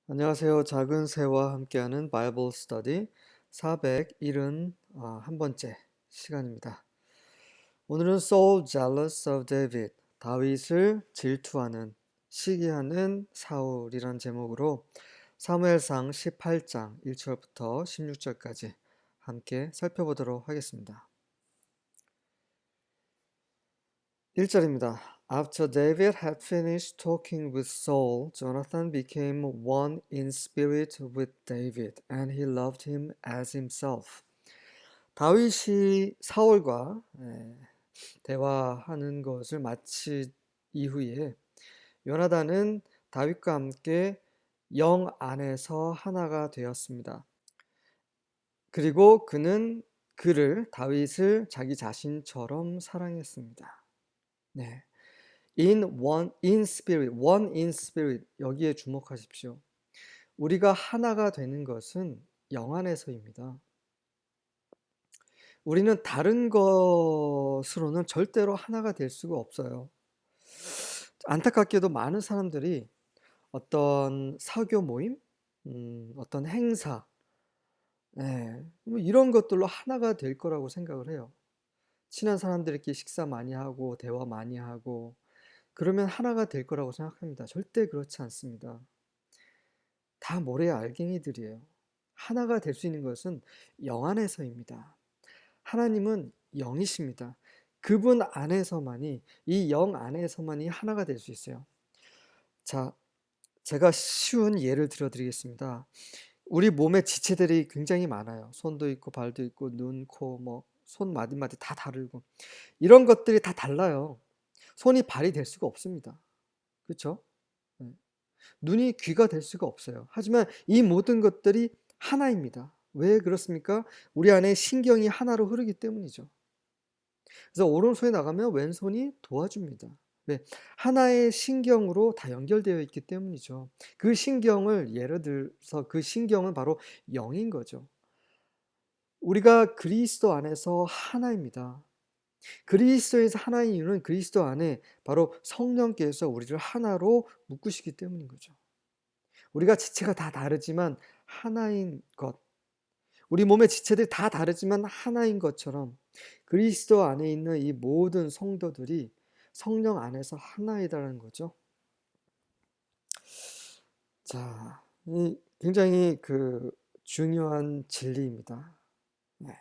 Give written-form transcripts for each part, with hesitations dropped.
안녕하세요. 작은 새와 함께하는 바이블 스터디 471번째 시간입니다. 오늘은 So jealous of David, 다윗을 질투하는, 시기하는 사울이란 제목으로 사무엘상 18장 1절부터 16절까지 함께 살펴보도록 하겠습니다. 1절입니다. After David had finished talking with Saul, Jonathan became one in spirit with David, and he loved him as himself. 다윗이 사울과 대화하는 것을 마친 이후에 요나단은 다윗과 함께 영 안에서 하나가 되었습니다. 그리고 그는 다윗을 자기 자신처럼 사랑했습니다. 네. one in spirit. 여기에 주목하십시오. 우리가 하나가 되는 것은 영 안에서입니다. 우리는 다른 것으로는 절대로 하나가 될 수가 없어요. 안타깝게도 많은 사람들이 어떤 사교 모임, 어떤 행사, 뭐 이런 것들로 하나가 될 거라고 생각을 해요. 친한 사람들끼리 식사 많이 하고 대화 많이 하고 그러면 하나가 될 거라고 생각합니다. 절대 그렇지 않습니다. 다 모래 알갱이들이에요. 하나가 될 수 있는 것은 영 안에서입니다. 하나님은 영이십니다. 그분 안에서만이, 이 영 안에서만이 하나가 될 수 있어요. 자, 제가 쉬운 예를 들어드리겠습니다. 우리 몸에 지체들이 굉장히 많아요. 손도 있고 발도 있고 눈, 코, 손 마디마디 다 다르고 이런 것들이 다 달라요. 손이 발이 될 수가 없습니다. 그렇죠? 눈이 귀가 될 수가 없어요. 하지만 이 모든 것들이 하나입니다. 왜 그렇습니까? 우리 안에 신경이 하나로 흐르기 때문이죠. 그래서 오른손이 나가면 왼손이 도와줍니다. 왜? 하나의 신경으로 다 연결되어 있기 때문이죠. 그 신경을 예를 들어서 그 신경은 바로 영인 거죠. 우리가 그리스도 안에서 하나입니다. 그리스도에서 하나인 이유는 그리스도 안에 바로 성령께서 우리를 하나로 묶으시기 때문인 거죠. 우리가 지체가 다 다르지만 하나인 것, 우리 몸의 지체들이 다 다르지만 하나인 것처럼 그리스도 안에 있는 이 모든 성도들이 성령 안에서 하나이다라는 거죠. 자, 이 굉장히 중요한 진리입니다. 네.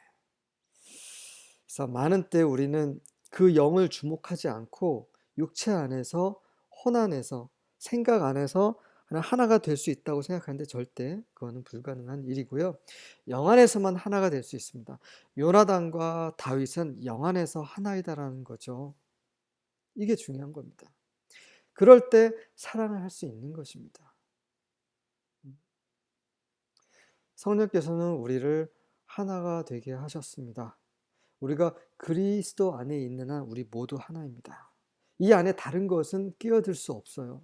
그래서 많은 때 우리는 그 영을 주목하지 않고 육체 안에서, 혼 안에서, 생각 안에서 하나가 될 수 있다고 생각하는데 절대 그거는 불가능한 일이고요. 영 안에서만 하나가 될 수 있습니다. 요나단과 다윗은 영 안에서 하나이다라는 거죠. 이게 중요한 겁니다. 그럴 때 사랑을 할 수 있는 것입니다. 성령께서는 우리를 하나가 되게 하셨습니다. 우리가 그리스도 안에 있는 한 우리 모두 하나입니다. 이 안에 다른 것은 끼어들 수 없어요.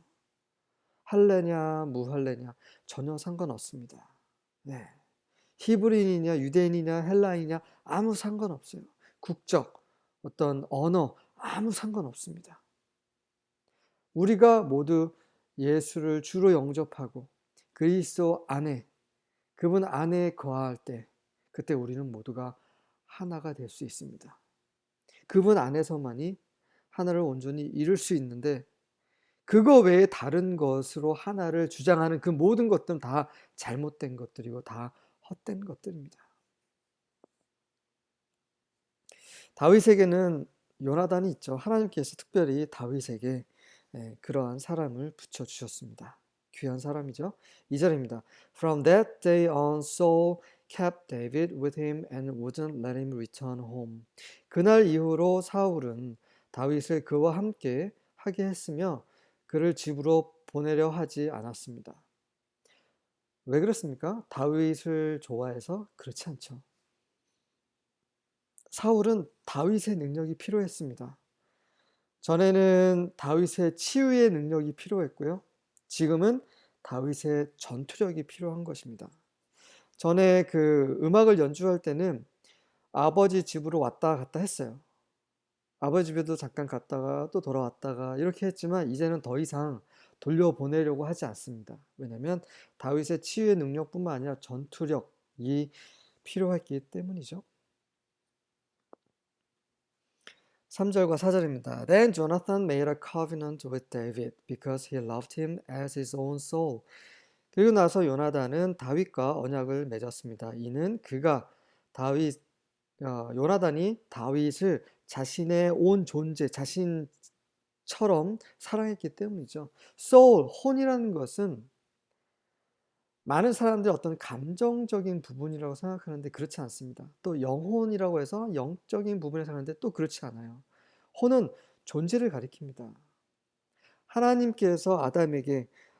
할례냐 무할례냐 전혀 상관없습니다. 네. 히브리인이냐 유대인이냐 헬라인이냐 아무 상관없어요. 국적, 어떤 언어 아무 상관없습니다. 우리가 모두 예수를 주로 영접하고 그리스도 안에, 그분 안에 거할 때 그때 우리는 모두가 하나가 될 수 있습니다. 그분 안에서만이 하나를 온전히 이룰 수 있는데 그거 외에 다른 것으로 하나를 주장하는 그 모든 것들은 다 잘못된 것들이고 다 헛된 것들입니다. 다윗에게는 요나단이 있죠. 하나님께서 특별히 다윗에게 그러한 사람을 붙여주셨습니다. 귀한 사람이죠. 2절입니다. From that day on, Saul kept David with him and wouldn't let him return home. 그날 이후로 사울은 다윗을 그와 함께 하게 했으며 그를 집으로 보내려 하지 않았습니다. 왜 그렇습니까? 다윗을 좋아해서? 그렇지 않죠. 사울은 다윗의 능력이 필요했습니다. 전에는 다윗의 치유의 능력이 필요했고요. 지금은 다윗의 전투력이 필요한 것입니다. 전에 음악을 연주할 때는 아버지 집으로 왔다 갔다 했어요. 아버지 집에도 잠깐 갔다가 또 돌아왔다가 이렇게 했지만 이제는 더 이상 돌려보내려고 하지 않습니다. 왜냐하면 다윗의 치유의 능력뿐만 아니라 전투력이 필요했기 때문이죠. 3절과 4절입니다. Then Jonathan made a covenant with David because he loved him as his own soul. 그리고 나서 요나단은 다윗과 언약을 맺었습니다. 이는 그가 요나단이 다윗을 자신의 온 존재, 자신처럼 사랑했기 때문이죠. soul, 혼이라는 것은 많은 사람들이 어떤 감정적인 부분이라고 생각하는데 그렇지 않습니다. 또 영혼이라고 해서 영적인 부분을 생각하는데 또 그렇지 않아요. 혼은 존재를 가리킵니다. 하나님께서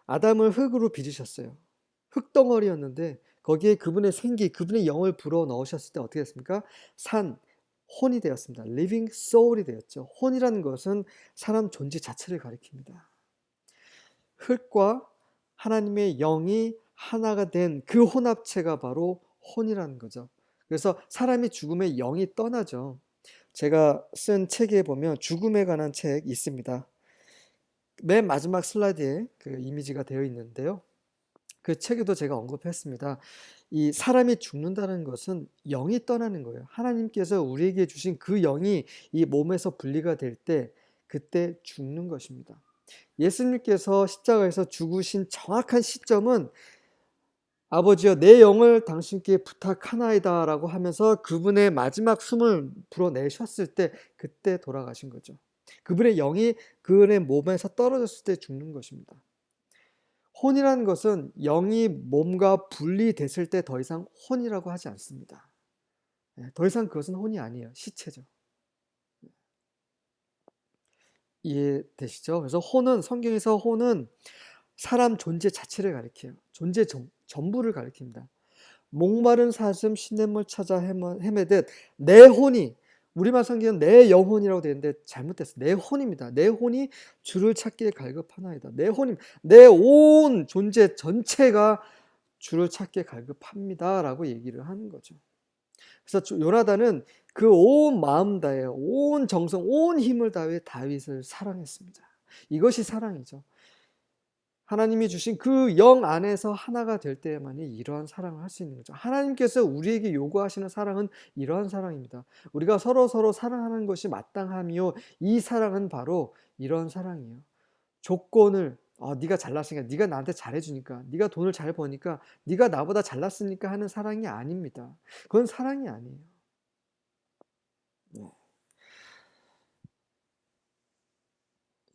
아담을 흙으로 빚으셨어요. 흙덩어리였는데 거기에 그분의 생기, 그분의 영을 불어 넣으셨을 때 어떻게 됐습니까? 혼이 되었습니다. living soul이 되었죠. 혼이라는 것은 사람 존재 자체를 가리킵니다. 흙과 하나님의 영이 하나가 된 그 혼합체가 바로 혼이라는 거죠. 그래서 사람이 죽음에 영이 떠나죠. 제가 쓴 책에 보면 죽음에 관한 책 있습니다. 맨 마지막 슬라이드에 그 이미지가 되어 있는데요. 그 책에도 제가 언급했습니다. 이 사람이 죽는다는 것은 영이 떠나는 거예요. 하나님께서 우리에게 주신 그 영이 이 몸에서 분리가 될 때 그때 죽는 것입니다. 예수님께서 십자가에서 죽으신 정확한 시점은 아버지여 내 영을 당신께 부탁하나이다 라고 하면서 그분의 마지막 숨을 불어내셨을 때 그때 돌아가신 거죠. 그분의 영이 그분의 몸에서 떨어졌을 때 죽는 것입니다. 혼이라는 것은 영이 몸과 분리됐을 때 더 이상 혼이라고 하지 않습니다. 더 이상 그것은 혼이 아니에요. 시체죠. 이해되시죠? 그래서 성경에서 혼은 사람 존재 자체를 가리켜요. 존재 전부를 가리킵니다. 목마른 사슴 시냇물 찾아 헤매듯 내 혼이, 우리말 성경은 내 영혼이라고 되어 있는데 잘못됐어요. 내 혼입니다. 내 혼이 주를 찾기에 갈급하나이다. 내 온 존재 전체가 주를 찾기에 갈급합니다 라고 얘기를 하는 거죠. 그래서 요나단은 그 온 마음 다해 온 정성 온 힘을 다해 다윗을 사랑했습니다. 이것이 사랑이죠. 하나님이 주신 그 영 안에서 하나가 될 때만이 이러한 사랑을 할 수 있는 거죠. 하나님께서 우리에게 요구하시는 사랑은 이러한 사랑입니다. 우리가 서로 사랑하는 것이 마땅하며 이 사랑은 바로 이런 사랑이에요. 조건을 네가 잘났으니까, 네가 나한테 잘해주니까, 네가 돈을 잘 버니까, 네가 나보다 잘났으니까 하는 사랑이 아닙니다. 그건 사랑이 아니에요.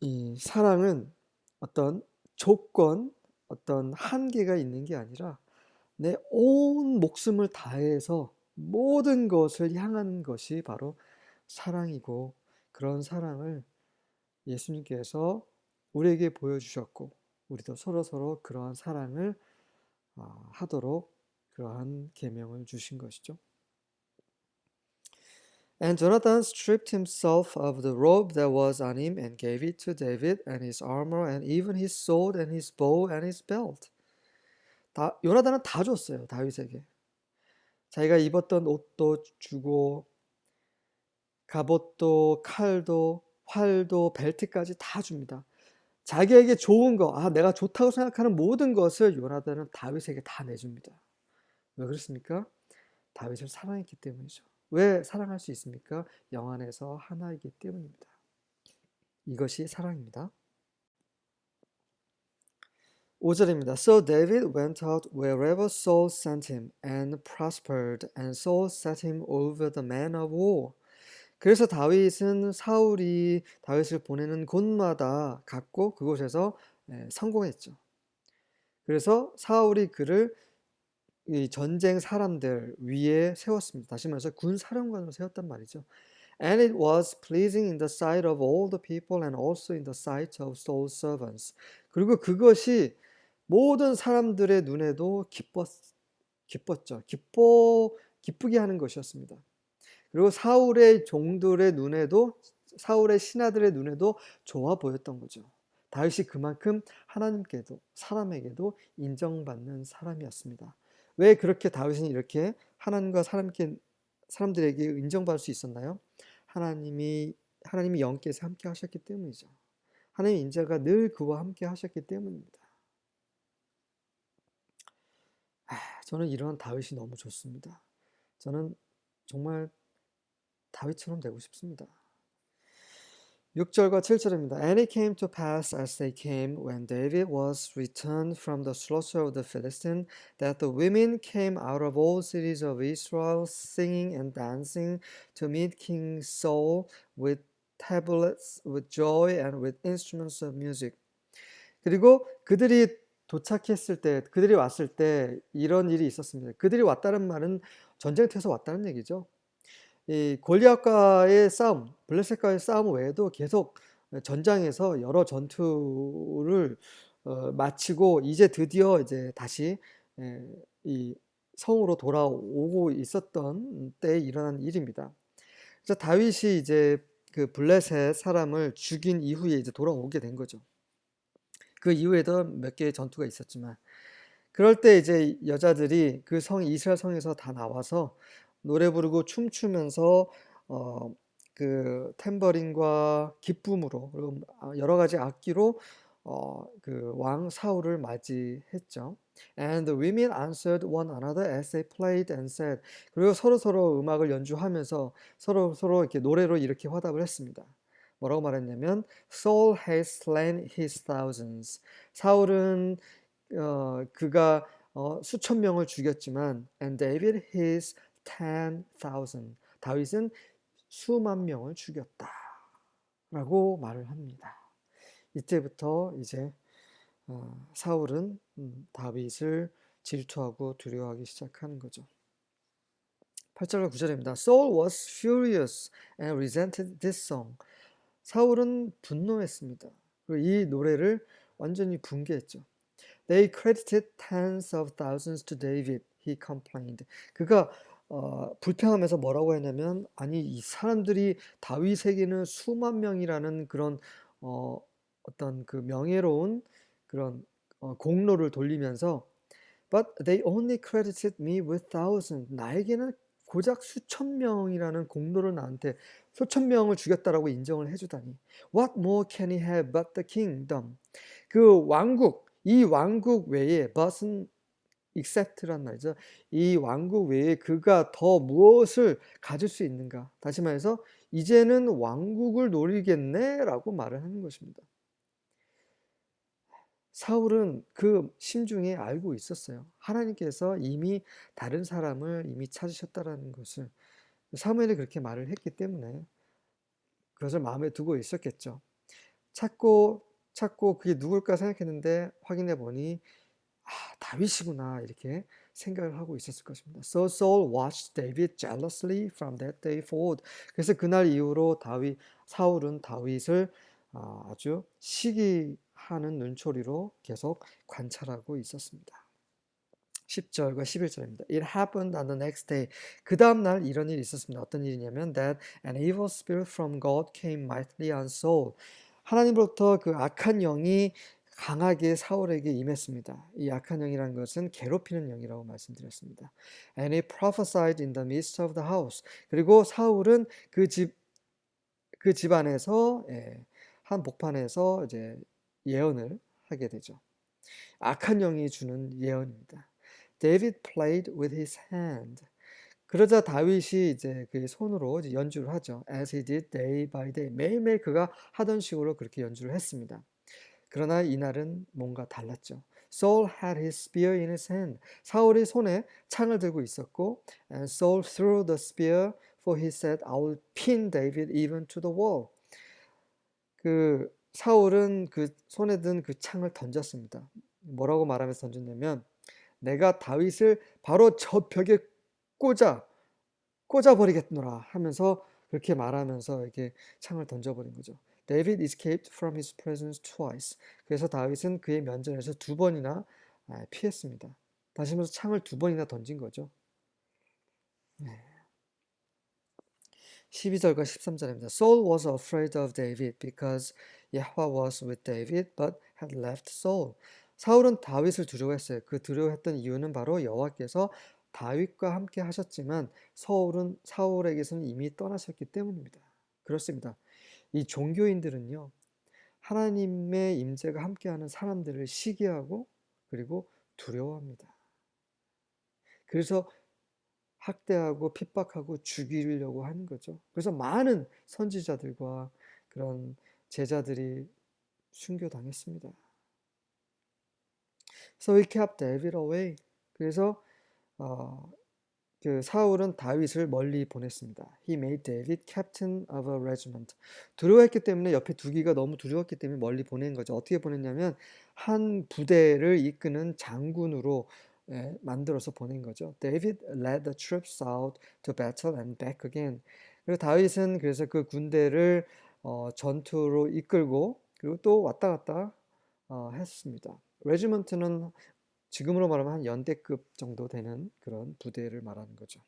이 사랑은 어떤 조건, 어떤 한계가 있는 게 아니라 내 온 목숨을 다해서 모든 것을 향한 것이 바로 사랑이고, 그런 사랑을 예수님께서 우리에게 보여주셨고 우리도 서로 그러한 사랑을 하도록 그러한 계명을 주신 것이죠. And Jonathan stripped himself of the robe that was on him and gave it to David and his armor and even his sword and his bow and his belt. 요나단은 다 줬어요. 다윗에게. 자기가 입었던 옷도 주고 갑옷도 칼도 활도 벨트까지 다 줍니다. 자기에게 좋은 거, 내가 좋다고 생각하는 모든 것을 요나단은 다윗에게 다 내줍니다. 왜 그렇습니까? 다윗을 사랑했기 때문이죠. 왜 사랑할 수 있습니까? 영 안에서 하나이기 때문입니다. 이것이 사랑입니다. 5절입니다. So David went out wherever Saul sent him and prospered, and Saul set him over the men of war. 그래서 다윗은 사울이 다윗을 보내는 곳마다 갔고 그곳에서 성공했죠. 그래서 사울이 그를 이 전쟁 사람들 위에 세웠습니다. 다시 말해서 군 사령관으로 세웠단 말이죠. And it was pleasing in the sight of all the people and also in the sight of Saul's servants. 그리고 그것이 모든 사람들의 눈에도 기뻤죠. 기쁘게 하는 것이었습니다. 그리고 사울의 종들의 눈에도, 사울의 신하들의 눈에도 좋아 보였던 거죠. 다윗이 그만큼 하나님께도 사람에게도 인정받는 사람이었습니다. 왜 그렇게 다윗은 이렇게 하나님과 사람들에게 인정받을 수 있었나요? 하나님이 영께서 함께 하셨기 때문이죠. 하나님의 인자가 늘 그와 함께 하셨기 때문입니다. 저는 이런 다윗이 너무 좋습니다. 저는 정말 다윗처럼 되고 싶습니다. 6절과 7절입니다. And it came to pass as they came when David was returned from the slaughter of the Philistines that the women came out of all cities of Israel singing and dancing to meet King Saul with tablets, with joy and with instruments of music. 그리고 그들이 도착했을 때, 그들이 왔을 때 이런 일이 있었습니다. 그들이 왔다는 말은 전쟁터에서 왔다는 얘기죠. 이 골리앗과의 싸움, 블레셋과의 싸움 외에도 계속 전장에서 여러 전투를 마치고 이제 드디어 이제 다시 이 성으로 돌아오고 있었던 때에 일어난 일입니다. 그래서 다윗이 이제 그 블레셋 사람을 죽인 이후에 이제 돌아오게 된 거죠. 그 이후에도 몇 개의 전투가 있었지만 그럴 때 이제 여자들이 그 이스라엘 성에서 다 나와서 노래 부르고 춤추면서 그 탬버린과 기쁨으로 그리고 여러 가지 악기로 그 왕 사울을 맞이했죠. And the women answered one another as they played and said. 그리고 서로 음악을 연주하면서 서로 이렇게 노래로 이렇게 화답을 했습니다. 뭐라고 말했냐면 Saul has slain his thousands. 사울은 그가 수천 명을 죽였지만 and David his 10,000. 다윗은 수만 명을 죽였다. 라고 말을 합니다. 이때부터 이제 사울은 다윗을 질투하고 두려워하기 시작하는 거죠. 8절과 9절입니다. Saul was furious and resented this song. 사울은 분노했습니다. 그리고 이 노래를 완전히 붕괴했죠. They credited tens of thousands to David, he complained. 그가 불평하면서 뭐라고 했냐면 아니 이 사람들이 다윗에게는 수만 명이라는 그런 어떤 그 명예로운 그런 공로를 돌리면서 But they only credited me with thousands. 나에게는 고작 수천 명이라는 공로를 나한테 수천 명을 죽였다라고 인정을 해주다니. What more can he have but the kingdom? 그 왕국, 이 왕국 외에 but은 except란 말이죠. 이 왕국 외에 그가 더 무엇을 가질 수 있는가? 다시 말해서 이제는 왕국을 노리겠네라고 말을 하는 것입니다. 사울은 그 심중에 알고 있었어요. 하나님께서 이미 다른 사람을 이미 찾으셨다라는 것을 사무엘이 그렇게 말을 했기 때문에 그것을 마음에 두고 있었겠죠. 찾고 그게 누굴까 생각했는데 확인해 보니 다윗이구나 이렇게 생각을 하고 있었을 것입니다. So Saul watched David jealously from that day forward. 그래서 그날 이후로 사울은 다윗을 아주 시기하는 눈초리로 계속 관찰하고 있었습니다. 10절과 11절입니다. It happened on the next day. 그 다음 날 이런 일이 있었습니다. 어떤 일이냐면 that an evil spirit from God came mightily on Saul. 하나님으로부터 그 악한 영이 강하게 사울에게 임했습니다. 이 악한 영이라는 것은 괴롭히는 영이라고 말씀드렸습니다. And he prophesied in the midst of the house. 그리고 사울은 그 집 안에서 한 복판에서 이제 예언을 하게 되죠. 악한 영이 주는 예언입니다. David played with his hand. 그러자 다윗이 이제 그 손으로 이제 연주를 하죠. As he did day by day. 매일매일 그가 하던 식으로 그렇게 연주를 했습니다. 그러나 이날은 뭔가 달랐죠. Saul had his spear in his hand. 사울이 손에 창을 들고 있었고, and Saul threw the spear, for he said, I will pin David even to the wall. 그 사울은 그 손에 든 그 창을 던졌습니다. 뭐라고 말하면서 던졌냐면, 내가 다윗을 바로 저 벽에 꽂아버리겠노라 하면서 그렇게 말하면서 이렇게 창을 던져버린 거죠. David escaped from his presence twice. 그래서 다윗은 그의 면전에서 두 번이나 피했습니다. 다시 말해서 창을 두 번이나 던진 거죠. 12절과 13절입니다. Saul was afraid of David because Yahweh was with David but had left Saul. 사울은 다윗을 두려워했어요. 그 두려워했던 이유는 바로 여호와께서 다윗과 함께 하셨지만 사울에게서는 이미 떠나셨기 때문입니다. 그렇습니다. 이 종교인들은요, 하나님의 임재가 함께하는 사람들을 시기하고 그리고 두려워합니다. 그래서 학대하고 핍박하고 죽이려고 하는 거죠. 그래서 많은 선지자들과 그런 제자들이 순교당했습니다. So he kept David away. 그래서 그 사울은 다윗을 멀리 보냈습니다. He made David captain of a regiment. 두려워했기 때문에 옆에 두기가 너무 두려웠기 때문에 멀리 보낸 거죠. 어떻게 보냈냐면 한 부대를 이끄는 장군으로 만들어서 보낸 거죠. David led the troops out to battle and back again. 그리고 다윗은 그래서 그 군대를 전투로 이끌고 그리고 또 왔다 갔다 했습니다. 레지먼트는 지금으로 말하면 한 연대급 정도 되는 그런 부대를 말하는 거죠.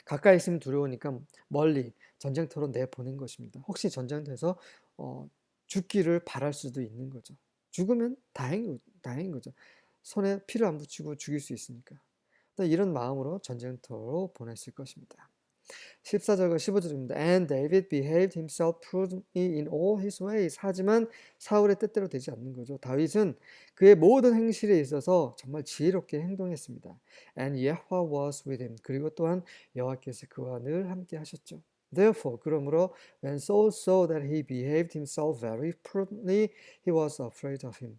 가까이 있으면 두려우니까 멀리 전쟁터로 내보낸 것입니다. 혹시 전쟁터에서 죽기를 바랄 수도 있는 거죠. 죽으면 다행인 거죠. 손에 피를 안 붙이고 죽일 수 있으니까. 이런 마음으로 전쟁터로 보냈을 것입니다. 14절과 15절입니다. And David behaved himself prudently in all his ways. 하지만 사울의 뜻대로 되지 않는 거죠. 다윗은 그의 모든 행실에 있어서 정말 지혜롭게 행동했습니다. And Yahweh was with him. 그리고 또한 여호와께서 그와 늘 함께 하셨죠. Therefore, 그러므로 when Saul saw that he behaved himself very prudently, he was afraid of him.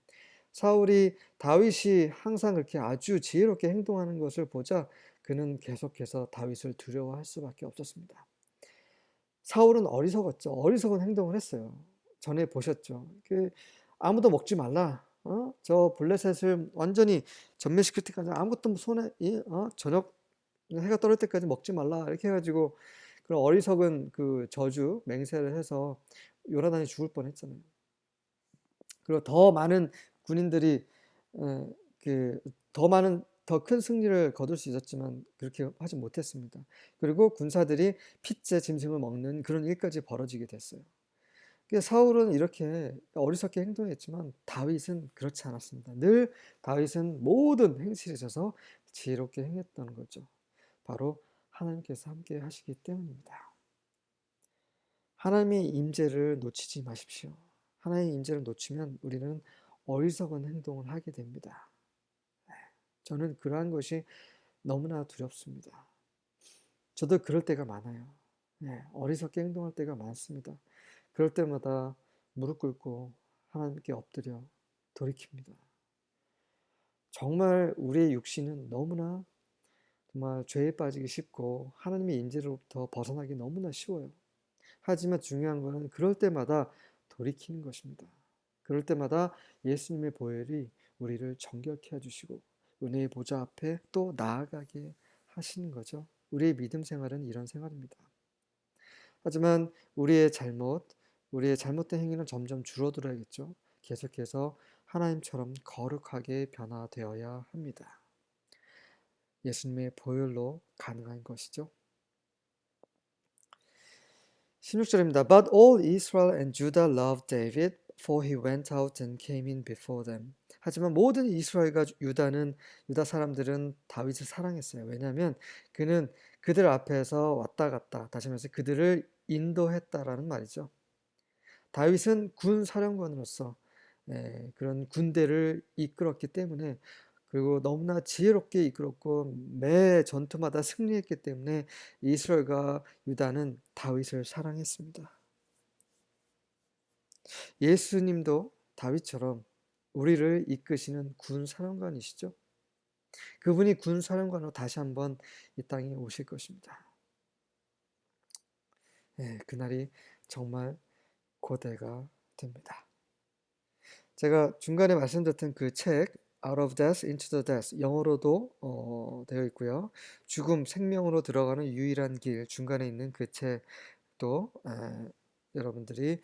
사울이 다윗이 항상 그렇게 아주 지혜롭게 행동하는 것을 보자 그는 계속해서 다윗을 두려워할 수밖에 없었습니다. 사울은 어리석었죠. 어리석은 행동을 했어요. 전에 보셨죠. 아무도 먹지 말라. 저 블레셋을 완전히 전멸시킬 때까지 아무것도 손에 저녁 해가 떨어질 때까지 먹지 말라 이렇게 해가지고 그런 어리석은 그 저주 맹세를 해서 요나단이 죽을 뻔했잖아요. 그리고 더 많은 군인들이 더 큰 승리를 거둘 수 있었지만 그렇게 하지 못했습니다. 그리고 군사들이 핏째 짐승을 먹는 그런 일까지 벌어지게 됐어요. 사울은 이렇게 어리석게 행동했지만 다윗은 그렇지 않았습니다. 늘 다윗은 모든 행실에 있어서 지혜롭게 행했던 거죠. 바로 하나님께서 함께 하시기 때문입니다. 하나님의 임재를 놓치지 마십시오. 하나님의 임재를 놓치면 우리는 어리석은 행동을 하게 됩니다. 저는 그러한 것이 너무나 두렵습니다. 저도 그럴 때가 많아요. 어리석게 행동할 때가 많습니다. 그럴 때마다 무릎 꿇고 하나님께 엎드려 돌이킵니다. 정말 우리의 육신은 너무나 정말 죄에 빠지기 쉽고 하나님의 임재로부터 벗어나기 너무나 쉬워요. 하지만 중요한 것은 그럴 때마다 돌이키는 것입니다. 그럴 때마다 예수님의 보혈이 우리를 정결케 해주시고 은혜의 보좌 앞에 또 나아가게 하시는 거죠. 우리의 믿음 생활은 이런 생활입니다. 하지만 우리의 잘못된 행위는 점점 줄어들어야겠죠. 계속해서 하나님처럼 거룩하게 변화되어야 합니다. 예수님의 보혈로 가능한 것이죠. 16절입니다. But all Israel and Judah loved David, for he went out and came in before them. 하지만 모든 이스라엘과 유다 사람들은 다윗을 사랑했어요. 왜냐하면 그는 그들 앞에서 왔다 갔다, 다시 말해서 그들을 인도했다라는 말이죠. 다윗은 군 사령관으로서 그런 군대를 이끌었기 때문에 그리고 너무나 지혜롭게 이끌었고 매 전투마다 승리했기 때문에 이스라엘과 유다는 다윗을 사랑했습니다. 예수님도 다윗처럼 우리를 이끄시는 군 사령관이시죠. 그분이 군 사령관으로 다시 한번 이 땅에 오실 것입니다. 그날이 정말 고대가 됩니다. 제가 중간에 말씀드렸던 그 책 Out of Death into the Death 영어로도 되어 있고요. 죽음, 생명으로 들어가는 유일한 길 중간에 있는 그 책도 여러분들이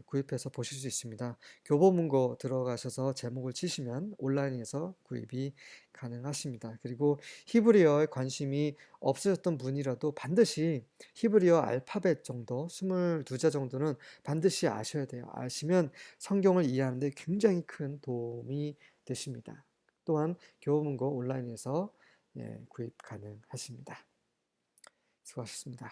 구입해서 보실 수 있습니다. 교보문고 들어가셔서 제목을 치시면 온라인에서 구입이 가능하십니다. 그리고 히브리어에 관심이 없으셨던 분이라도 반드시 히브리어 알파벳 정도 22자 정도는 반드시 아셔야 돼요. 아시면 성경을 이해하는 데 굉장히 큰 도움이 되십니다. 또한 교보문고 온라인에서 구입 가능하십니다. 수고하셨습니다.